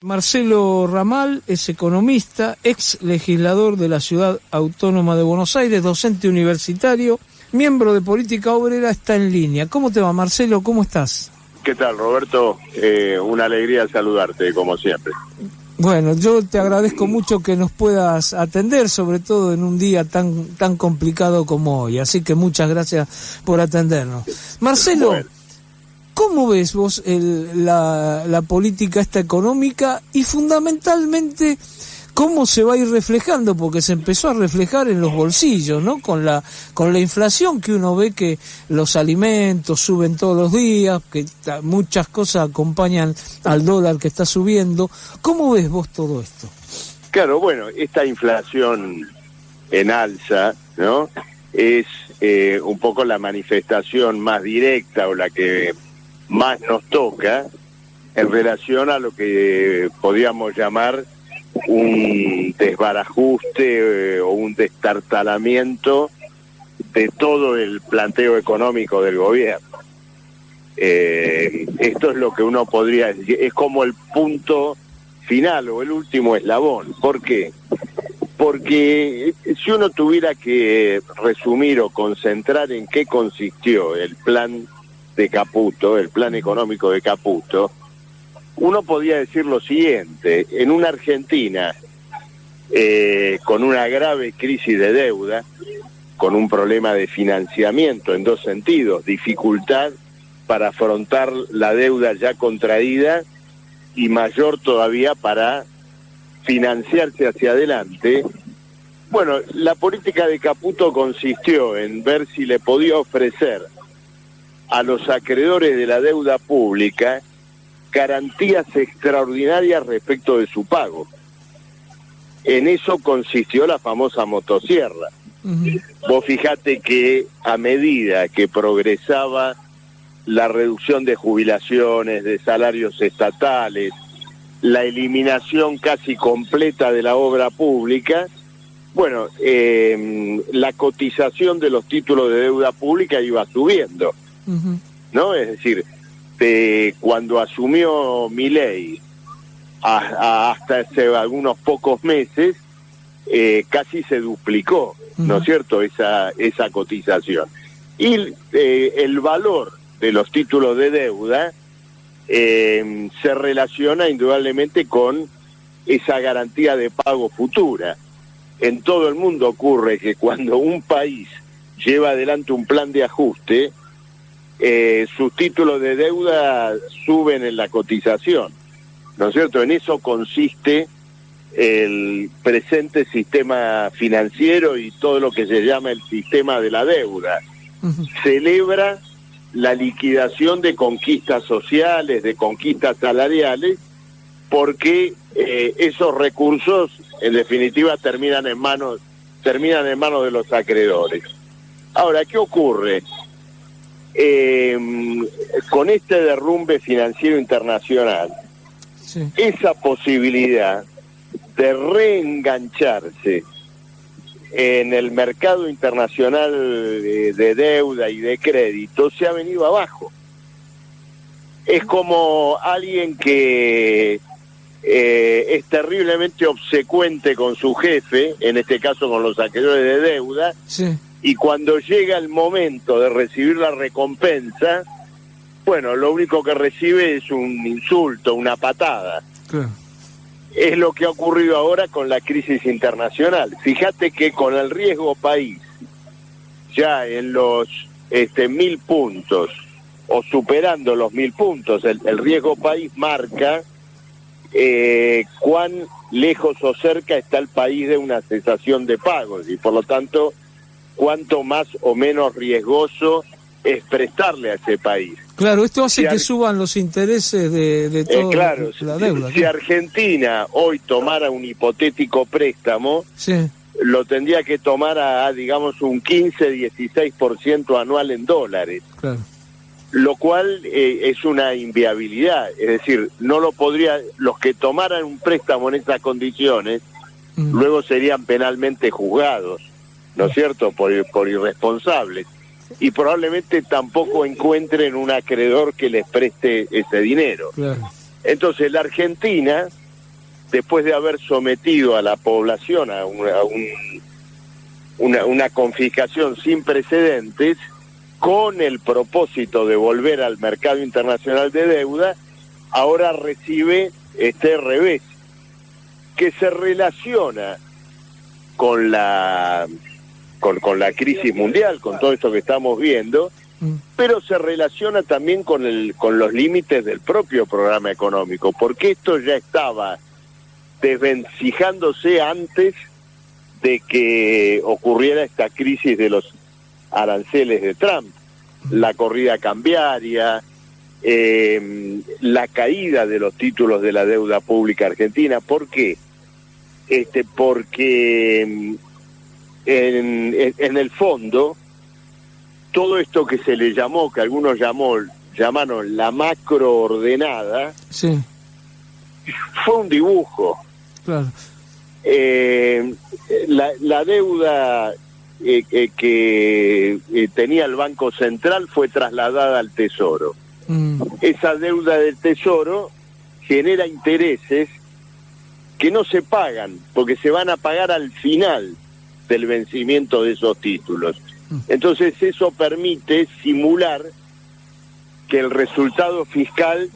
Marcelo Ramal es economista, ex legislador de la Ciudad Autónoma de Buenos Aires, docente universitario, miembro de Política Obrera, está en línea. ¿Cómo te va, Marcelo? ¿Cómo estás? ¿Qué tal, Roberto? Una alegría saludarte, como siempre. Bueno, yo te agradezco mucho que nos puedas atender, sobre todo en un día tan complicado como hoy. Así que muchas gracias por atendernos. Marcelo, bueno, ¿cómo ves vos la política esta económica y fundamentalmente cómo se va a ir reflejando? Porque se empezó a reflejar en los bolsillos, ¿no? Con la inflación que uno ve que los alimentos suben todos los días, que muchas cosas acompañan al dólar que está subiendo. ¿Cómo ves vos todo esto? Claro, bueno, esta inflación en alza, ¿no? Es un poco la manifestación más directa o la que más nos toca en relación a lo que podríamos llamar un desbarajuste o un destartalamiento de todo el planteo económico del gobierno. Esto es lo que uno podría decir, es como el punto final o el último eslabón. ¿Por qué? Porque si uno tuviera que resumir o concentrar en qué consistió el plan de Caputo, el plan económico de Caputo, uno podría decir lo siguiente: en una Argentina con una grave crisis de deuda, con un problema de financiamiento en dos sentidos, dificultad para afrontar la deuda ya contraída y mayor todavía para financiarse hacia adelante. Bueno, la política de Caputo consistió en ver si le podía ofrecer a los acreedores de la deuda pública garantías extraordinarias respecto de su pago. En eso consistió la famosa motosierra. Vos fijate que a medida que progresaba la reducción de jubilaciones, de salarios estatales, la eliminación casi completa de la obra pública, bueno, la cotización de los títulos de deuda pública iba subiendo, ¿no? Es decir, cuando asumió Milei hasta hace algunos pocos meses, casi se duplicó, ¿no es cierto?, esa cotización. Y el valor de los títulos de deuda se relaciona indudablemente con esa garantía de pago futura. En todo el mundo ocurre que cuando un país lleva adelante un plan de ajuste, sus títulos de deuda suben en la cotización, ¿no es cierto? En eso consiste el presente sistema financiero y todo lo que se llama el sistema de la deuda. Celebra la liquidación de conquistas sociales, de conquistas salariales, porque esos recursos en definitiva terminan en manos de los acreedores. Ahora, ¿qué ocurre? Con este derrumbe financiero internacional, sí, esa posibilidad de reengancharse en el mercado internacional de deuda y de crédito se ha venido abajo. Es como alguien que es terriblemente obsecuente con su jefe, en este caso con los acreedores de deuda, sí, y cuando llega el momento de recibir la recompensa, bueno, lo único que recibe es un insulto, una patada. Claro. Es lo que ha ocurrido ahora con la crisis internacional. Fíjate que con el riesgo país ya en los 1000 puntos o superando los 1000 puntos, el riesgo país marca cuán lejos o cerca está el país de una cesación de pagos y por lo tanto cuánto más o menos riesgoso es prestarle a ese país. Claro, esto hace que suban los intereses de toda claro, la deuda. Si Argentina hoy tomara un hipotético préstamo, sí, lo tendría que tomar a digamos, un 15-16% anual en dólares. Claro. Lo cual es una inviabilidad. Es decir, no lo podría, los que tomaran un préstamo en esas condiciones, luego serían penalmente juzgados, ¿no es cierto?, por irresponsables. Y probablemente tampoco encuentren un acreedor que les preste ese dinero. Claro. Entonces la Argentina después de haber sometido a la población a una confiscación sin precedentes, con el propósito de volver al mercado internacional de deuda, ahora recibe este revés, que se relaciona con la crisis mundial, con todo esto que estamos viendo, pero se relaciona también con los límites del propio programa económico, porque esto ya estaba desvencijándose antes de que ocurriera esta crisis de los aranceles de Trump, la corrida cambiaria, la caída de los títulos de la deuda pública argentina. ¿Por qué? Porque en el fondo todo esto que se le llamó, que algunos llamaron la macroordenada, sí, fue un dibujo. Claro. La deuda que tenía el Banco Central fue trasladada al Tesoro. Esa deuda del Tesoro genera intereses que no se pagan, porque se van a pagar al final del vencimiento de esos títulos. Entonces eso permite simular que el resultado fiscal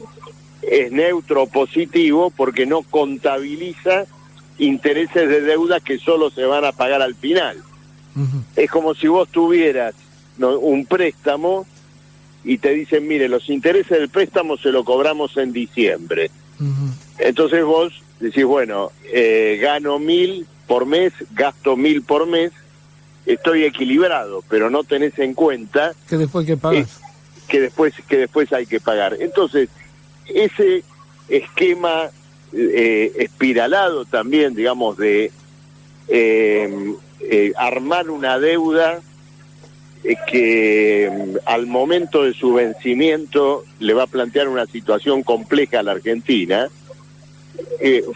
es neutro o positivo, porque no contabiliza intereses de deuda que solo se van a pagar al final. Es como si vos tuvieras un préstamo y te dicen, mire, los intereses del préstamo se lo cobramos en diciembre. Entonces vos decís, bueno, gano 1.000 por mes, gasto 1.000 por mes, estoy equilibrado, pero no tenés en cuenta que después hay que pagar. Que después hay que pagar. Entonces, ese esquema espiralado también, digamos, de armar una deuda que al momento de su vencimiento le va a plantear una situación compleja a la Argentina,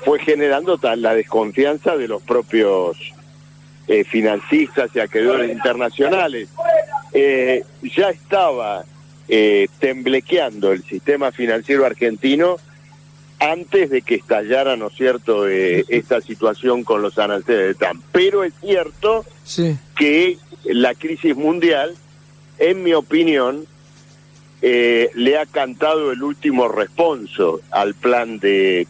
fue generando la desconfianza de los propios financistas y acreedores internacionales. Ya estaba temblequeando el sistema financiero argentino antes de que estallara, ¿no es cierto?, esta situación con los aranceles de Trump. Pero es cierto, sí, que la crisis mundial, en mi opinión, le ha cantado el último responso al plan de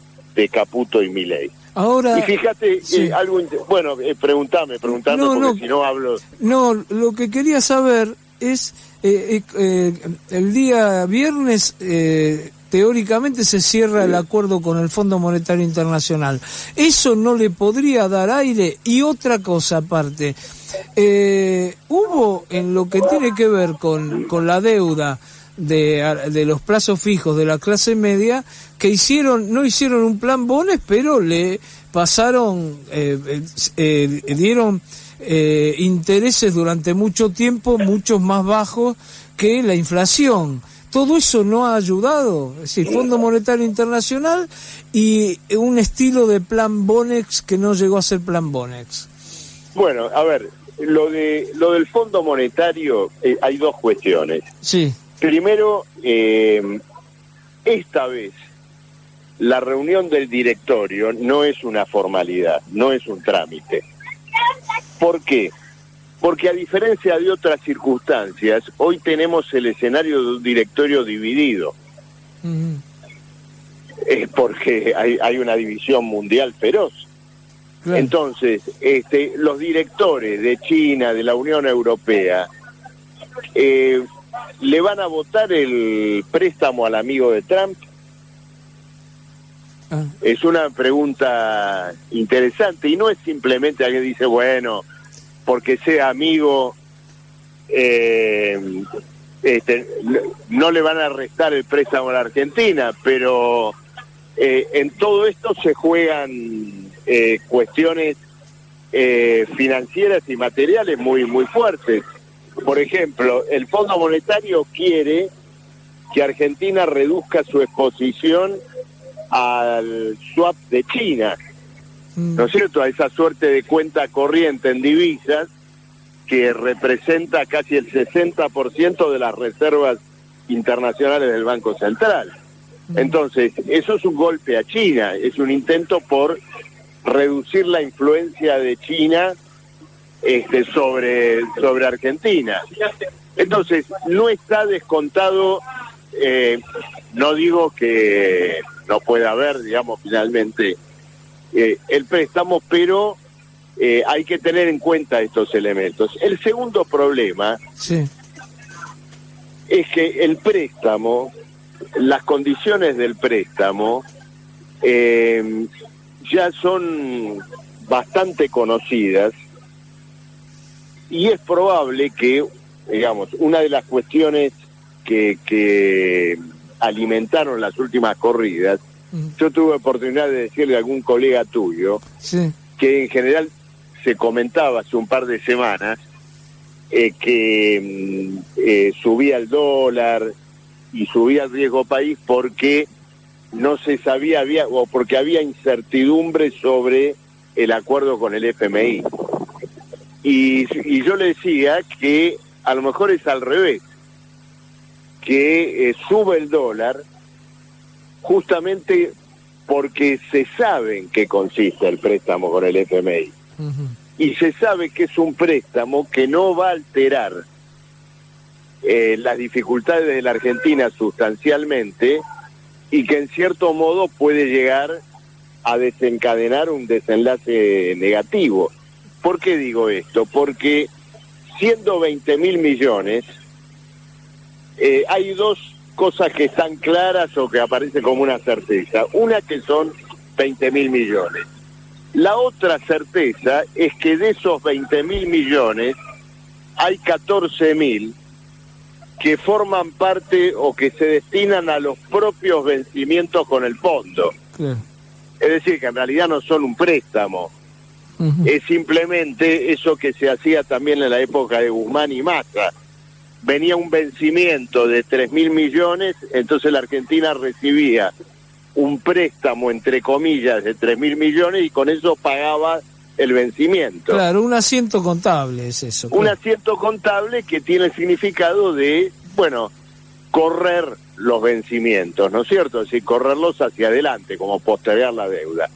Caputo y Milei. Ahora, y fíjate, sí, algo, bueno, preguntame, no, porque si no hablo... No, lo que quería saber es, el día viernes, teóricamente se cierra el acuerdo con el Fondo Monetario Internacional. ¿Eso no le podría dar aire? Y otra cosa aparte, hubo en lo que tiene que ver con la deuda de los plazos fijos de la clase media, que no hicieron un plan Bones, pero le pasaron, dieron intereses durante mucho tiempo, muchos más bajos que la inflación. Todo eso no ha ayudado, es decir, Fondo Monetario Internacional y un estilo de plan Bonex que no llegó a ser plan Bonex. Bueno, a ver, lo del Fondo Monetario, hay dos cuestiones. Sí. Primero, esta vez la reunión del directorio no es una formalidad, no es un trámite. ¿Por qué? Porque a diferencia de otras circunstancias, hoy tenemos el escenario de un directorio dividido. Es porque hay una división mundial feroz. Claro. Entonces, los directores de China, de la Unión Europea, ¿le van a votar el préstamo al amigo de Trump? Es una pregunta interesante, y no es simplemente alguien dice, bueno, porque sea amigo, no le van a restar el préstamo a la Argentina, pero en todo esto se juegan cuestiones financieras y materiales muy, muy fuertes. Por ejemplo, el Fondo Monetario quiere que Argentina reduzca su exposición al swap de China, ¿no es cierto?, a esa suerte de cuenta corriente en divisas que representa casi el 60% de las reservas internacionales del Banco Central. Entonces, eso es un golpe a China, es un intento por reducir la influencia de China sobre Argentina. Entonces, no está descontado, no digo que no pueda haber, digamos, finalmente el préstamo, pero hay que tener en cuenta estos elementos. El segundo problema es que el préstamo, las condiciones del préstamo, ya son bastante conocidas y es probable que, digamos, una de las cuestiones que alimentaron las últimas corridas, yo tuve oportunidad de decirle a algún colega tuyo, que en general se comentaba hace un par de semanas que subía el dólar y subía el riesgo país porque no se sabía, o porque había incertidumbre sobre el acuerdo con el FMI. Y yo le decía que a lo mejor es al revés, que sube el dólar justamente porque se sabe en qué consiste el préstamo con el FMI. Y se sabe que es un préstamo que no va a alterar las dificultades de la Argentina sustancialmente y que en cierto modo puede llegar a desencadenar un desenlace negativo. ¿Por qué digo esto? Porque siendo 20.000 millones, hay dos cosas que están claras o que aparecen como una certeza. Una, que son 20.000 millones. La otra certeza es que de esos 20.000 millones hay 14.000 que forman parte o que se destinan a los propios vencimientos con el fondo. Es decir, que en realidad no son un préstamo. Es simplemente eso que se hacía también en la época de Guzmán y Massa. Venía un vencimiento de 3.000 millones, entonces la Argentina recibía un préstamo, entre comillas, de 3.000 millones y con eso pagaba el vencimiento. Claro, un asiento contable es eso. Un asiento contable que tiene el significado de, bueno, correr los vencimientos, ¿no es cierto? Es decir, correrlos hacia adelante, como postergar la deuda.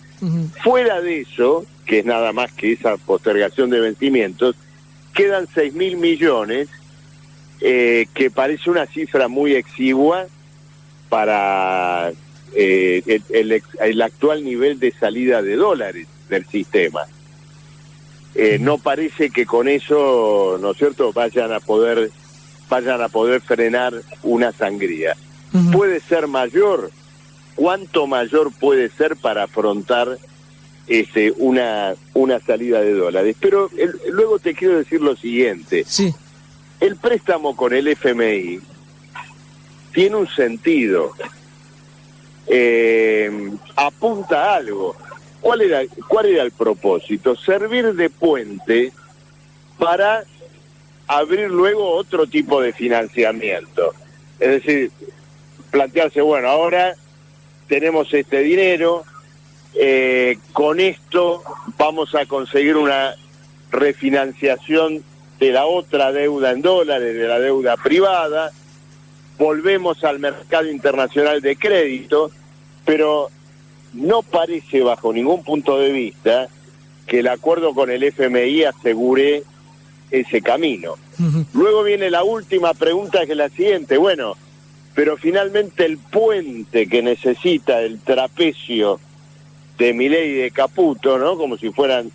Fuera de eso, que es nada más que esa postergación de vencimientos, quedan 6.000 millones, que parece una cifra muy exigua para el actual nivel de salida de dólares del sistema. No parece que con eso, ¿no es cierto?, vayan a poder frenar una sangría. ¿Puede ser mayor? ¿Cuánto mayor puede ser para afrontar una salida de dólares? Pero luego te quiero decir lo siguiente. El préstamo con el FMI tiene un sentido, apunta a algo. ¿Cuál era el propósito? Servir de puente para abrir luego otro tipo de financiamiento. Es decir, plantearse, bueno, ahora tenemos este dinero, con esto vamos a conseguir una refinanciación de la otra deuda en dólares, de la deuda privada, volvemos al mercado internacional de crédito, pero no parece bajo ningún punto de vista que el acuerdo con el FMI asegure ese camino. Luego viene la última pregunta, que es la siguiente. Bueno, pero finalmente el puente que necesita el trapecio de Milei y de Caputo, ¿no?, como si fueran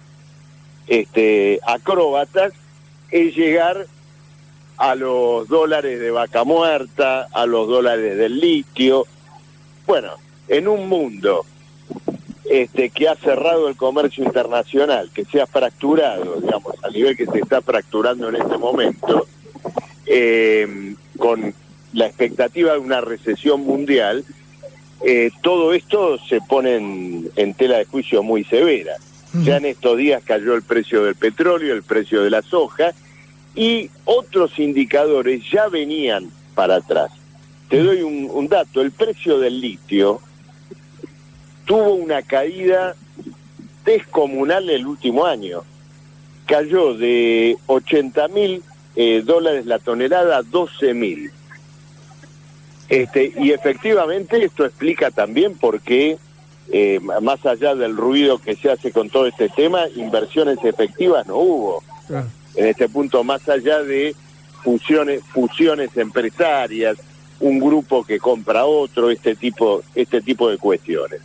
acróbatas, es llegar a los dólares de Vaca Muerta, a los dólares del litio. Bueno, en un mundo que ha cerrado el comercio internacional, que se ha fracturado, digamos, al nivel que se está fracturando en este momento, con la expectativa de una recesión mundial, todo esto se pone en tela de juicio muy severa. Ya en estos días cayó el precio del petróleo, el precio de la soja, y otros indicadores ya venían para atrás. Te doy un dato: el precio del litio tuvo una caída descomunal el último año. Cayó de $80.000 la tonelada a $12.000. Y efectivamente esto explica también por qué, más allá del ruido que se hace con todo este tema, inversiones efectivas no hubo. Claro. En este punto, más allá de fusiones empresarias, un grupo que compra otro, este tipo de cuestiones.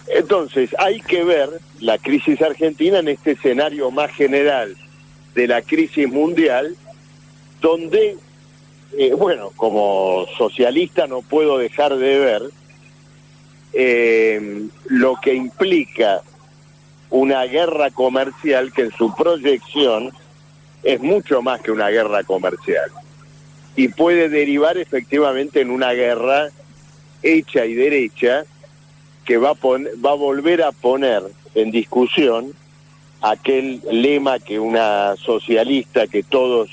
Entonces, hay que ver la crisis argentina en este escenario más general de la crisis mundial, donde, bueno, como socialista no puedo dejar de ver lo que implica una guerra comercial que en su proyección es mucho más que una guerra comercial y puede derivar efectivamente en una guerra hecha y derecha que va a volver a poner en discusión aquel lema que una socialista que todos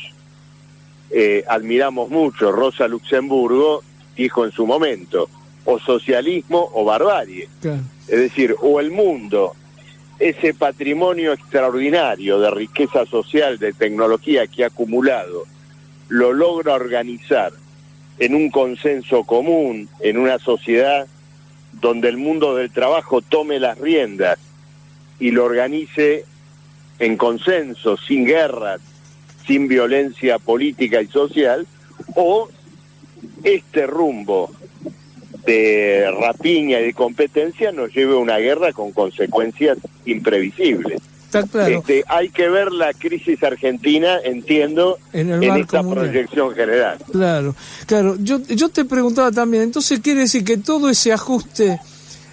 admiramos mucho, Rosa Luxemburgo, dijo en su momento: o socialismo o barbarie. Claro. Es decir, o el mundo, ese patrimonio extraordinario de riqueza social, de tecnología que ha acumulado, lo logra organizar en un consenso común, en una sociedad donde el mundo del trabajo tome las riendas y lo organice en consenso, sin guerras, sin violencia política y social, o este rumbo de rapiña y de competencia nos lleve a una guerra con consecuencias imprevisibles. Está claro. Hay que ver la crisis argentina, entiendo, en esta mundial. Proyección general. Claro, claro. Yo te preguntaba también, entonces quiere decir que todo ese ajuste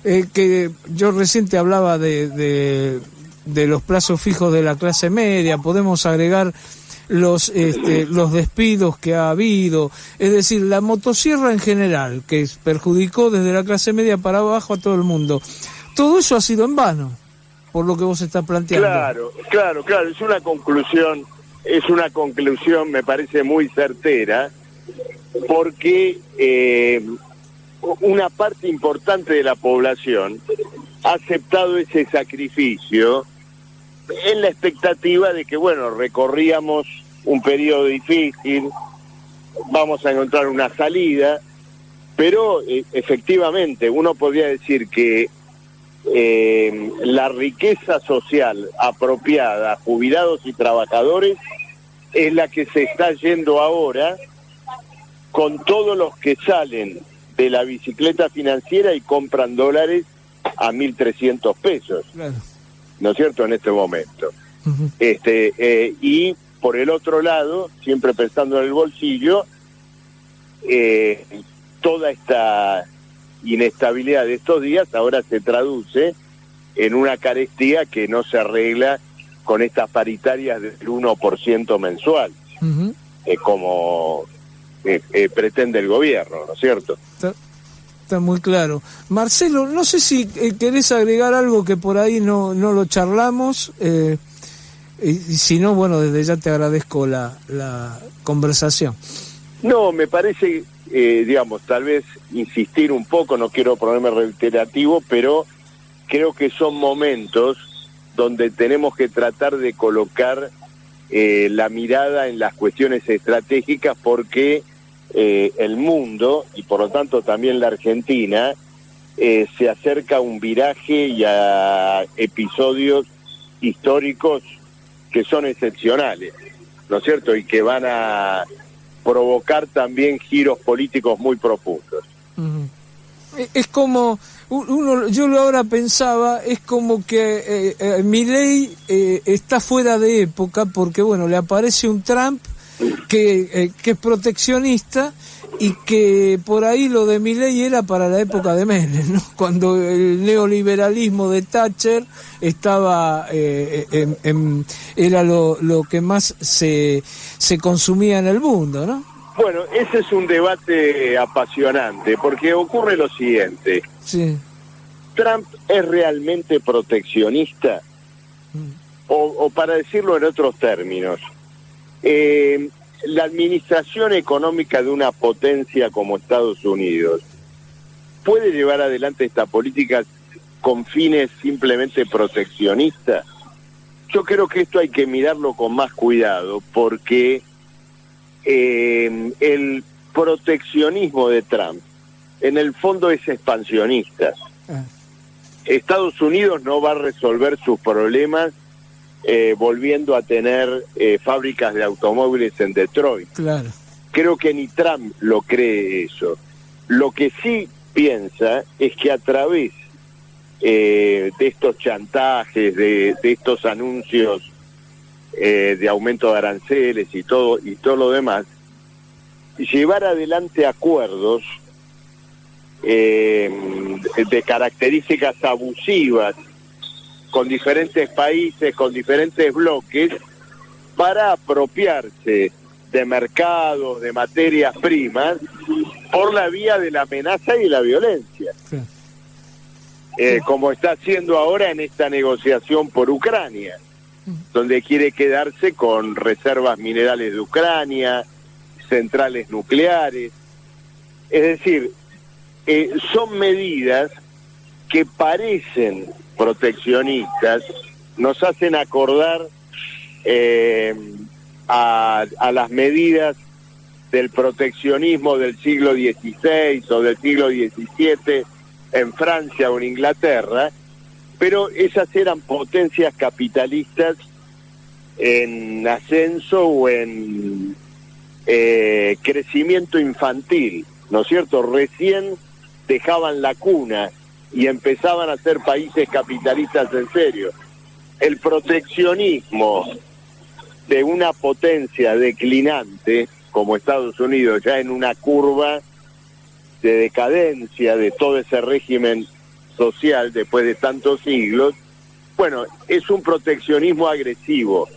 que yo recién te hablaba de los plazos fijos de la clase media, podemos agregar los despidos que ha habido, es decir, la motosierra en general, que perjudicó desde la clase media para abajo a todo el mundo. Todo eso ha sido en vano, por lo que vos estás planteando. Claro, es una conclusión, me parece muy certera, porque una parte importante de la población ha aceptado ese sacrificio en la expectativa de que, bueno, recorríamos un periodo difícil, vamos a encontrar una salida, pero efectivamente uno podría decir que la riqueza social apropiada a jubilados y trabajadores es la que se está yendo ahora con todos los que salen de la bicicleta financiera y compran dólares a 1.300 pesos. Claro. ¿No es cierto? En este momento. Uh-huh. Y por el otro lado, siempre pensando en el bolsillo, toda esta inestabilidad de estos días ahora se traduce en una carestía que no se arregla con estas paritarias del 1% mensual, uh-huh. Como pretende el gobierno, ¿no es cierto? Está muy claro. Marcelo, no sé si querés agregar algo que por ahí no lo charlamos, y si no, bueno, desde ya te agradezco la conversación. No, me parece, digamos, tal vez insistir un poco, no quiero ponerme reiterativo, pero creo que son momentos donde tenemos que tratar de colocar la mirada en las cuestiones estratégicas, porque el mundo, y por lo tanto también la Argentina, se acerca a un viraje y a episodios históricos que son excepcionales, ¿no es cierto? Y que van a provocar también giros políticos muy profundos. Uh-huh. Es como, yo ahora pensaba, es como que Milei está fuera de época, porque bueno, le aparece un Trump que es proteccionista, y que por ahí lo de Milei era para la época de Menem, ¿no? Cuando el neoliberalismo de Thatcher estaba era lo que más se consumía en el mundo, ¿no? Bueno, ese es un debate apasionante, porque ocurre lo siguiente. Sí. ¿Trump es realmente proteccionista? O para decirlo en otros términos, la administración económica de una potencia como Estados Unidos ¿puede llevar adelante esta política con fines simplemente proteccionistas? Yo creo que esto hay que mirarlo con más cuidado, porque el proteccionismo de Trump en el fondo es expansionista. Estados Unidos no va a resolver sus problemas volviendo a tener fábricas de automóviles en Detroit. Claro. Creo que ni Trump lo cree eso. Lo que sí piensa es que a través de estos chantajes, de estos anuncios de aumento de aranceles y todo lo demás, llevar adelante acuerdos de características abusivas con diferentes países, con diferentes bloques, para apropiarse de mercados, de materias primas, por la vía de la amenaza y la violencia. Sí. Como está haciendo ahora en esta negociación por Ucrania, donde quiere quedarse con reservas minerales de Ucrania, centrales nucleares. Es decir, son medidas que parecen proteccionistas, nos hacen acordar a las medidas del proteccionismo del siglo XVI o del siglo XVII en Francia o en Inglaterra, pero esas eran potencias capitalistas en ascenso o en crecimiento infantil, ¿no es cierto? Recién dejaban la cuna y empezaban a ser países capitalistas en serio. El proteccionismo de una potencia declinante como Estados Unidos, ya en una curva de decadencia de todo ese régimen social después de tantos siglos, bueno, es un proteccionismo agresivo,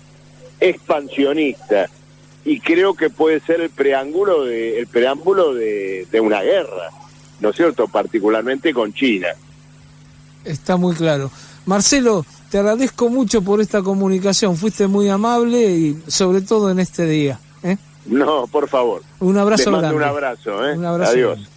expansionista, y creo que puede ser el preámbulo de una guerra, ¿no es cierto?, particularmente con China. Está muy claro. Marcelo, te agradezco mucho por esta comunicación, fuiste muy amable y sobre todo en este día. No, por favor. Un abrazo grande. Un abrazo. Un abrazo Adiós. grande.